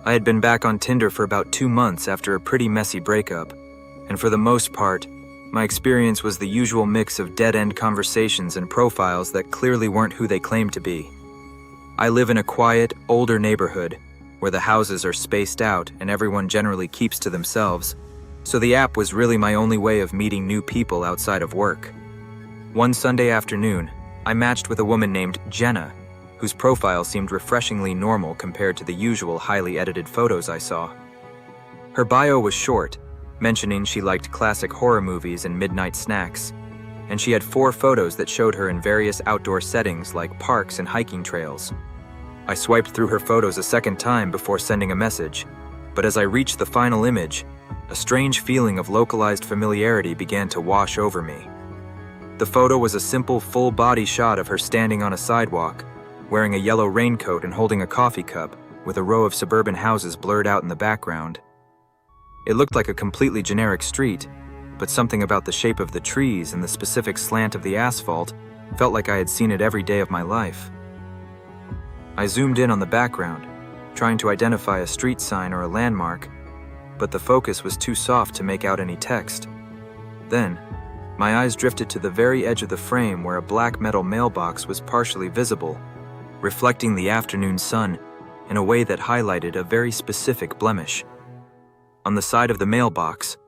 I had been back on Tinder for about 2 months after a pretty messy breakup, and for the most part, my experience was the usual mix of dead-end conversations and profiles that clearly weren't who they claimed to be. I live in a quiet, older neighborhood where the houses are spaced out and everyone generally keeps to themselves, so the app was really my only way of meeting new people outside of work. One Sunday afternoon, I matched with a woman named Jenna, whose profile seemed refreshingly normal compared to the usual highly edited photos I saw. Her bio was short, mentioning she liked classic horror movies and midnight snacks, and she had 4 photos that showed her in various outdoor settings like parks and hiking trails. I swiped through her photos a second time before sending a message, but as I reached the final image, a strange feeling of localized familiarity began to wash over me. The photo was a simple full-body shot of her standing on a sidewalk, wearing a yellow raincoat and holding a coffee cup, with a row of suburban houses blurred out in the background. It looked like a completely generic street, but something about the shape of the trees and the specific slant of the asphalt felt like I had seen it every day of my life. I zoomed in on the background, trying to identify a street sign or a landmark, but the focus was too soft to make out any text. Then, my eyes drifted to the very edge of the frame where a black metal mailbox was partially visible, reflecting the afternoon sun in a way that highlighted a very specific blemish. On the side of the mailbox,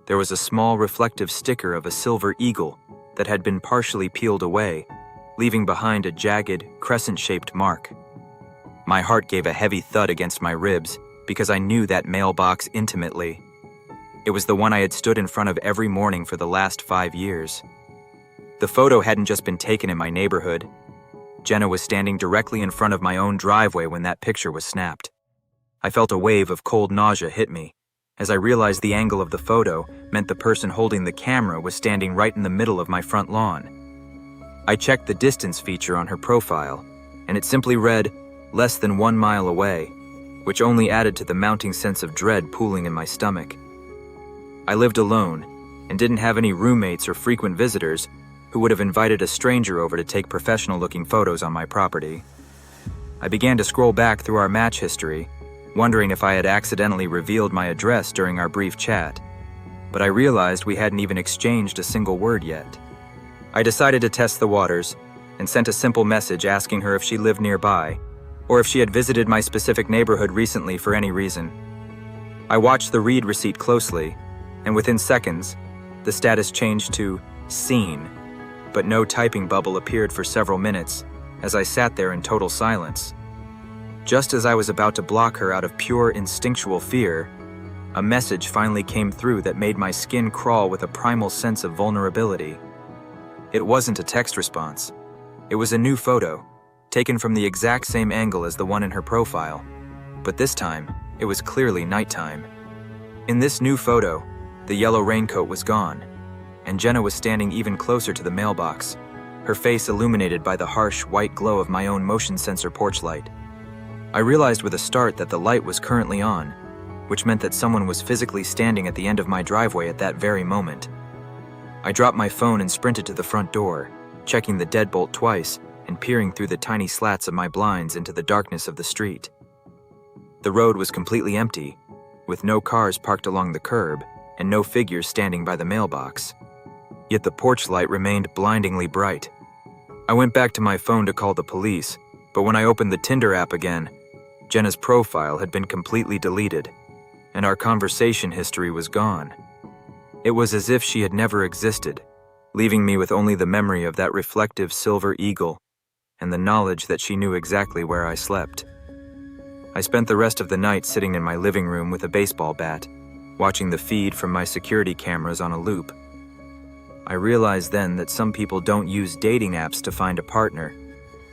there was a small reflective sticker of a silver eagle that had been partially peeled away, leaving behind a jagged, crescent-shaped mark. My heart gave a heavy thud against my ribs because I knew that mailbox intimately. It was the one I had stood in front of every morning for the last 5 years. The photo hadn't just been taken in my neighborhood. Jenna was standing directly in front of my own driveway when that picture was snapped. I felt a wave of cold nausea hit me, as I realized the angle of the photo meant the person holding the camera was standing right in the middle of my front lawn. I checked the distance feature on her profile, and it simply read, "less than 1 mile away," which only added to the mounting sense of dread pooling in my stomach. I lived alone, and didn't have any roommates or frequent visitors who would have invited a stranger over to take professional-looking photos on my property. I began to scroll back through our match history, wondering if I had accidentally revealed my address during our brief chat, but I realized we hadn't even exchanged a single word yet. I decided to test the waters and sent a simple message asking her if she lived nearby, or if she had visited my specific neighborhood recently for any reason. I watched the read receipt closely, and within seconds, the status changed to "seen," but no typing bubble appeared for several minutes as I sat there in total silence. Just as I was about to block her out of pure instinctual fear, a message finally came through that made my skin crawl with a primal sense of vulnerability. It wasn't a text response. It was a new photo, taken from the exact same angle as the one in her profile, but this time, it was clearly nighttime. In this new photo, the yellow raincoat was gone, and Jenna was standing even closer to the mailbox, her face illuminated by the harsh white glow of my own motion sensor porch light. I realized with a start that the light was currently on, which meant that someone was physically standing at the end of my driveway at that very moment. I dropped my phone and sprinted to the front door, checking the deadbolt twice and peering through the tiny slats of my blinds into the darkness of the street. The road was completely empty, with no cars parked along the curb and no figures standing by the mailbox. Yet the porch light remained blindingly bright. I went back to my phone to call the police, but when I opened the Tinder app again, Jenna's profile had been completely deleted, and our conversation history was gone. It was as if she had never existed, leaving me with only the memory of that reflective silver eagle and the knowledge that she knew exactly where I slept. I spent the rest of the night sitting in my living room with a baseball bat, watching the feed from my security cameras on a loop. I realized then that some people don't use dating apps to find a partner.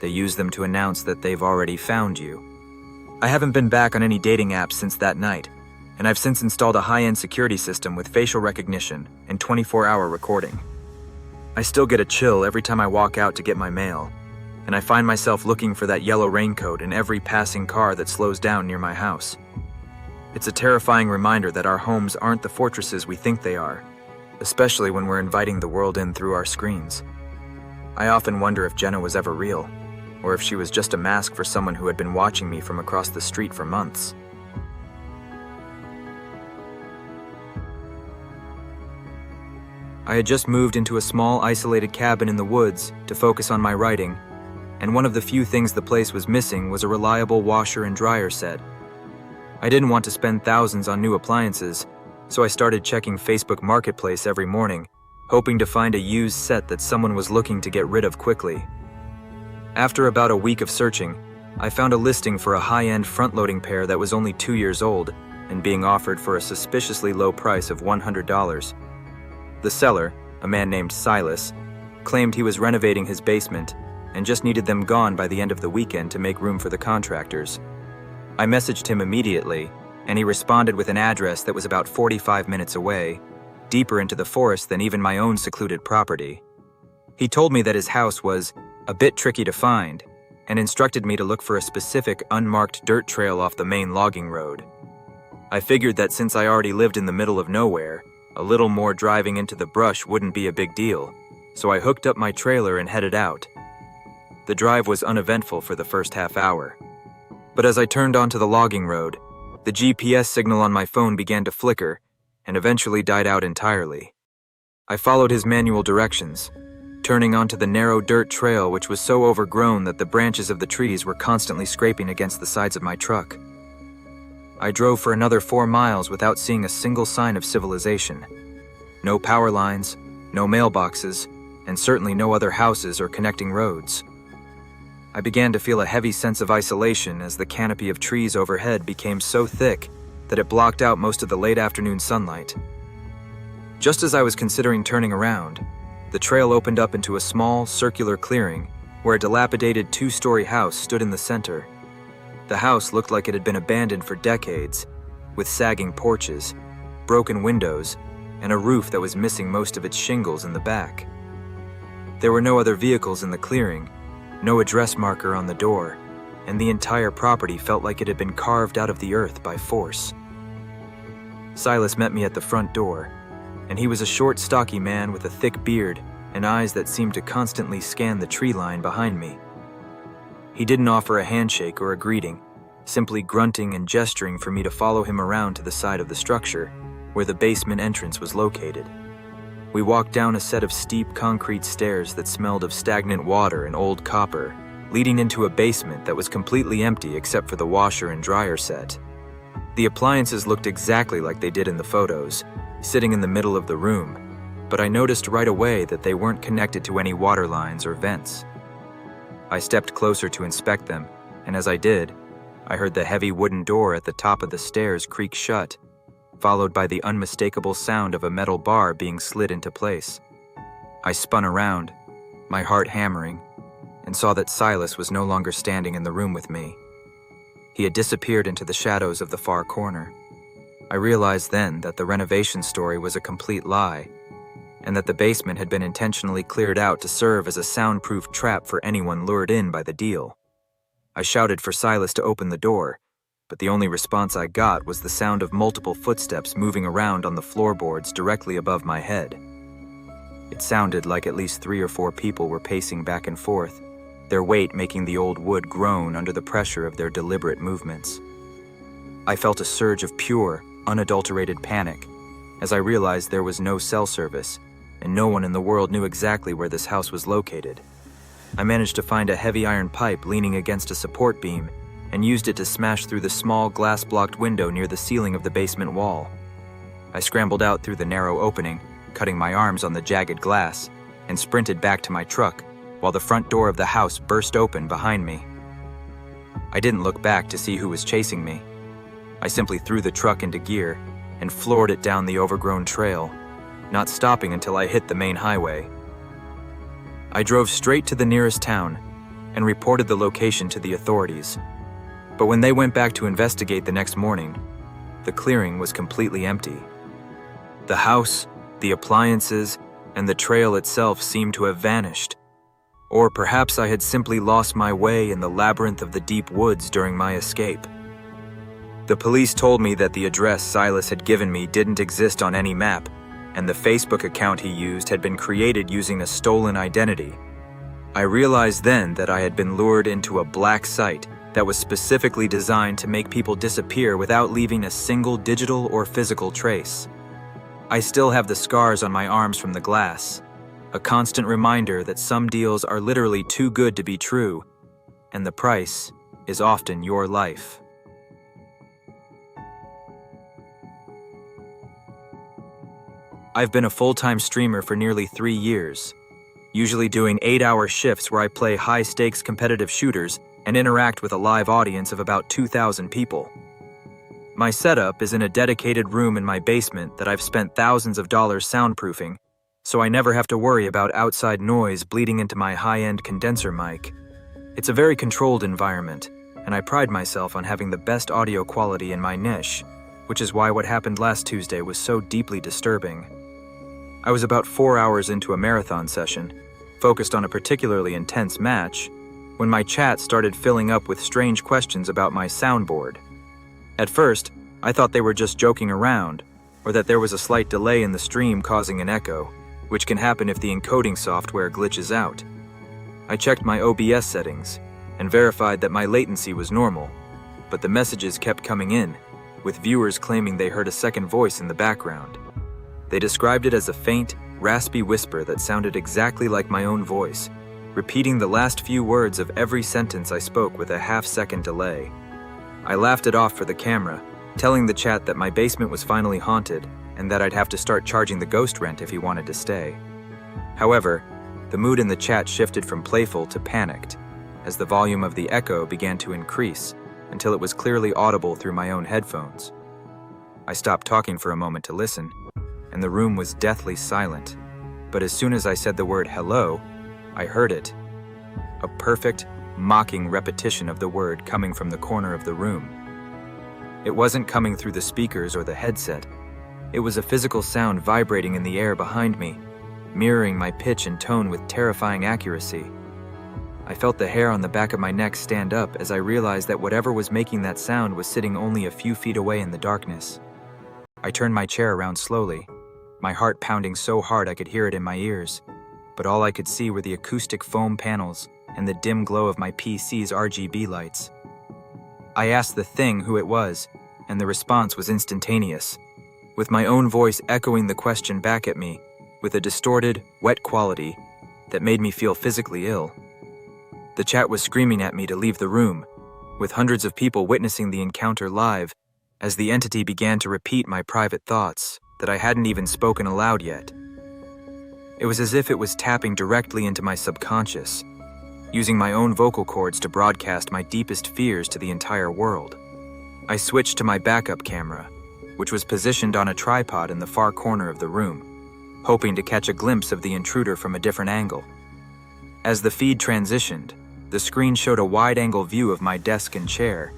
They use them to announce that they've already found you. I haven't been back on any dating apps since that night, and I've since installed a high-end security system with facial recognition and 24-hour recording. I still get a chill every time I walk out to get my mail, and I find myself looking for that yellow raincoat in every passing car that slows down near my house. It's a terrifying reminder that our homes aren't the fortresses we think they are, especially when we're inviting the world in through our screens. I often wonder if Jenna was ever real, or if she was just a mask for someone who had been watching me from across the street for months. I had just moved into a small, isolated cabin in the woods to focus on my writing, and one of the few things the place was missing was a reliable washer and dryer set. I didn't want to spend thousands on new appliances, so I started checking Facebook Marketplace every morning, hoping to find a used set that someone was looking to get rid of quickly. After about a week of searching, I found a listing for a high-end front-loading pair that was only 2 years old and being offered for a suspiciously low price of $100. The seller, a man named Silas, claimed he was renovating his basement and just needed them gone by the end of the weekend to make room for the contractors. I messaged him immediately, and he responded with an address that was about 45 minutes away, deeper into the forest than even my own secluded property. He told me that his house was a bit tricky to find and instructed me to look for a specific unmarked dirt trail off the main logging road. I figured that since I already lived in the middle of nowhere, a little more driving into the brush wouldn't be a big deal, so I hooked up my trailer and headed out. The drive was uneventful for the first half hour, but as I turned onto the logging road, the GPS signal on my phone began to flicker and eventually died out entirely. I followed his manual directions, turning onto the narrow dirt trail which was so overgrown that the branches of the trees were constantly scraping against the sides of my truck. I drove for another 4 miles without seeing a single sign of civilization. No power lines, no mailboxes, and certainly no other houses or connecting roads. I began to feel a heavy sense of isolation as the canopy of trees overhead became so thick that it blocked out most of the late afternoon sunlight. Just as I was considering turning around, the trail opened up into a small, circular clearing where a dilapidated 2-story house stood in the center. The house looked like it had been abandoned for decades, with sagging porches, broken windows, and a roof that was missing most of its shingles in the back. There were no other vehicles in the clearing, no address marker on the door, and the entire property felt like it had been carved out of the earth by force. Silas met me at the front door, and he was a short, stocky man with a thick beard and eyes that seemed to constantly scan the tree line behind me. He didn't offer a handshake or a greeting, simply grunting and gesturing for me to follow him around to the side of the structure, where the basement entrance was located. We walked down a set of steep concrete stairs that smelled of stagnant water and old copper, leading into a basement that was completely empty except for the washer and dryer set. The appliances looked exactly like they did in the photos, sitting in the middle of the room, but I noticed right away that they weren't connected to any water lines or vents. I stepped closer to inspect them, and as I did, I heard the heavy wooden door at the top of the stairs creak shut, followed by the unmistakable sound of a metal bar being slid into place. I spun around, my heart hammering, and saw that Silas was no longer standing in the room with me. He had disappeared into the shadows of the far corner. I realized then that the renovation story was a complete lie, and that the basement had been intentionally cleared out to serve as a soundproof trap for anyone lured in by the deal. I shouted for Silas to open the door, but the only response I got was the sound of multiple footsteps moving around on the floorboards directly above my head. It sounded like at least 3 or 4 people were pacing back and forth, their weight making the old wood groan under the pressure of their deliberate movements. I felt a surge of pure, unadulterated panic as I realized there was no cell service, and no one in the world knew exactly where this house was located. I managed to find a heavy iron pipe leaning against a support beam and used it to smash through the small glass-blocked window near the ceiling of the basement wall. I scrambled out through the narrow opening, cutting my arms on the jagged glass, and sprinted back to my truck while the front door of the house burst open behind me. I didn't look back to see who was chasing me. I simply threw the truck into gear and floored it down the overgrown trail, not stopping until I hit the main highway. I drove straight to the nearest town and reported the location to the authorities. But when they went back to investigate the next morning, the clearing was completely empty. The house, the appliances, and the trail itself seemed to have vanished. Or perhaps I had simply lost my way in the labyrinth of the deep woods during my escape. The police told me that the address Silas had given me didn't exist on any map, and the Facebook account he used had been created using a stolen identity. I realized then that I had been lured into a black site that was specifically designed to make people disappear without leaving a single digital or physical trace. I still have the scars on my arms from the glass, a constant reminder that some deals are literally too good to be true, and the price is often your life. I've been a full-time streamer for nearly 3 years, usually doing 8-hour shifts where I play high-stakes competitive shooters and interact with a live audience of about 2,000 people. My setup is in a dedicated room in my basement that I've spent thousands of dollars soundproofing, so I never have to worry about outside noise bleeding into my high-end condenser mic. It's a very controlled environment, and I pride myself on having the best audio quality in my niche, which is why what happened last Tuesday was so deeply disturbing. I was about 4 hours into a marathon session, focused on a particularly intense match, when my chat started filling up with strange questions about my soundboard. At first, I thought they were just joking around, or that there was a slight delay in the stream causing an echo, which can happen if the encoding software glitches out. I checked my OBS settings and verified that my latency was normal, but the messages kept coming in, with viewers claiming they heard a second voice in the background. They described it as a faint, raspy whisper that sounded exactly like my own voice, repeating the last few words of every sentence I spoke with a half-second delay. I laughed it off for the camera, telling the chat that my basement was finally haunted and that I'd have to start charging the ghost rent if he wanted to stay. However, the mood in the chat shifted from playful to panicked, as the volume of the echo began to increase until it was clearly audible through my own headphones. I stopped talking for a moment to listen, and the room was deathly silent, but as soon as I said the word hello, I heard it. A perfect, mocking repetition of the word coming from the corner of the room. It wasn't coming through the speakers or the headset. It was a physical sound vibrating in the air behind me, mirroring my pitch and tone with terrifying accuracy. I felt the hair on the back of my neck stand up as I realized that whatever was making that sound was sitting only a few feet away in the darkness. I turned my chair around slowly, my heart pounding so hard I could hear it in my ears, but all I could see were the acoustic foam panels and the dim glow of my PC's RGB lights. I asked the thing who it was, and the response was instantaneous, with my own voice echoing the question back at me with a distorted, wet quality that made me feel physically ill. The chat was screaming at me to leave the room, with hundreds of people witnessing the encounter live as the entity began to repeat my private thoughts that I hadn't even spoken aloud yet. It was as if it was tapping directly into my subconscious, using my own vocal cords to broadcast my deepest fears to the entire world. I switched to my backup camera, which was positioned on a tripod in the far corner of the room, hoping to catch a glimpse of the intruder from a different angle. As the feed transitioned, the screen showed a wide-angle view of my desk and chair,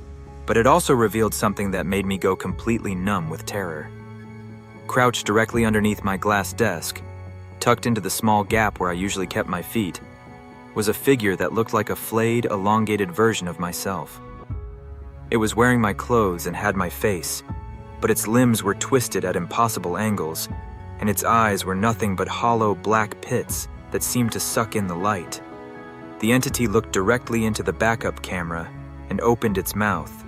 but it also revealed something that made me go completely numb with terror. Crouched directly underneath my glass desk, tucked into the small gap where I usually kept my feet, was a figure that looked like a flayed, elongated version of myself. It was wearing my clothes and had my face, but its limbs were twisted at impossible angles, and its eyes were nothing but hollow black pits that seemed to suck in the light. The entity looked directly into the backup camera and opened its mouth,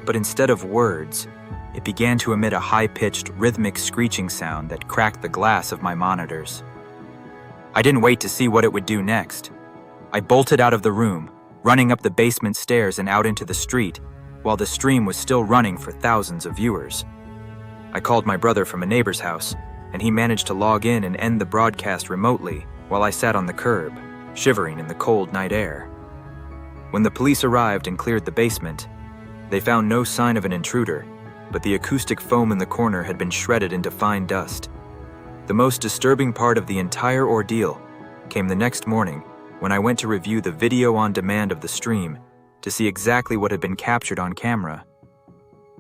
but instead of words, it began to emit a high-pitched, rhythmic screeching sound that cracked the glass of my monitors. I didn't wait to see what it would do next. I bolted out of the room, running up the basement stairs and out into the street, while the stream was still running for thousands of viewers. I called my brother from a neighbor's house, and he managed to log in and end the broadcast remotely while I sat on the curb, shivering in the cold night air. When the police arrived and cleared the basement, they found no sign of an intruder, but the acoustic foam in the corner had been shredded into fine dust. The most disturbing part of the entire ordeal came the next morning when I went to review the video on demand of the stream to see exactly what had been captured on camera.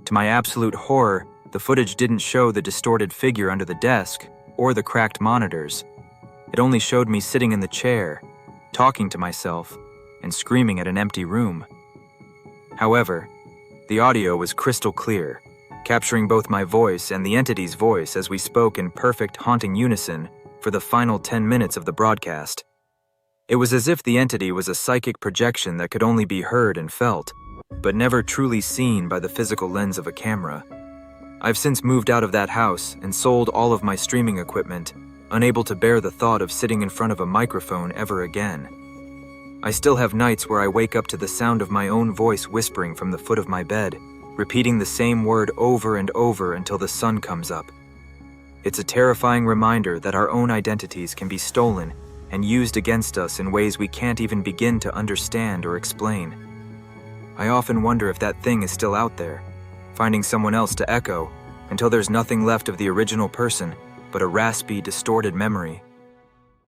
To my absolute horror, the footage didn't show the distorted figure under the desk or the cracked monitors. It only showed me sitting in the chair, talking to myself, and screaming at an empty room. However, the audio was crystal clear, capturing both my voice and the entity's voice as we spoke in perfect, haunting unison for the final 10 minutes of the broadcast. It was as if the entity was a psychic projection that could only be heard and felt, but never truly seen by the physical lens of a camera. I've since moved out of that house and sold all of my streaming equipment, unable to bear the thought of sitting in front of a microphone ever again. I still have nights where I wake up to the sound of my own voice whispering from the foot of my bed, repeating the same word over and over until the sun comes up. It's a terrifying reminder that our own identities can be stolen and used against us in ways we can't even begin to understand or explain. I often wonder if that thing is still out there, finding someone else to echo until there's nothing left of the original person but a raspy, distorted memory.